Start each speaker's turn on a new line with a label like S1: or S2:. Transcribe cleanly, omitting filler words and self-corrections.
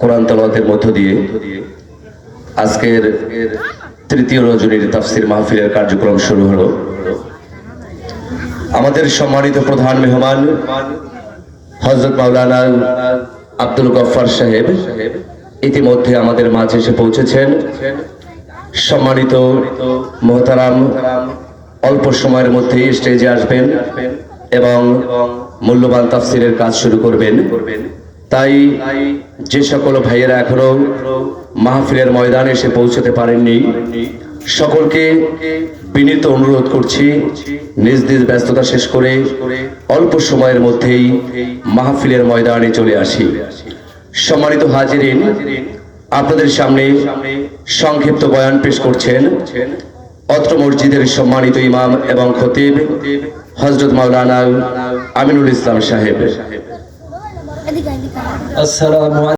S1: কোরআন তেলাওয়াতের মধ্য দিয়ে আজকের তৃতীয় রজনীর তাফসীর মাহফিলের কার্যক্রম শুরু হলো। আমাদের সম্মানিত প্রধান মেহমান হযরত মাওলানা আব্দুল গফফার সাহেব ইতিমধ্যে আমাদের মাঝে এসে পৌঁছেছেন। সম্মানিত মুহতারাম অল্প সময়ের মধ্যেই স্টেজে আসবেন এবং মূল্যবান তাফসীরের কাজ শুরু করবেন। তাই যে সকল ভাইয়েরা এখনো মাহফিলের ময়দানে এসে পৌঁছতে পারেননি সকলকে বিনীত অনুরোধ করছি নিজ নিজ ব্যস্ততা শেষ করে অল্প সময়ের মধ্যেই মাহফিলের ময়দানে চলে আসি। সম্মানিত হাজিরিন, আপনাদের সামনে সংক্ষিপ্ত বয়ান পেশ করছেন অত্র মসজিদের সম্মানিত ইমাম এবং খতিব হযরত মাওলানা আমিনুল ইসলাম সাহেব। আসসালামু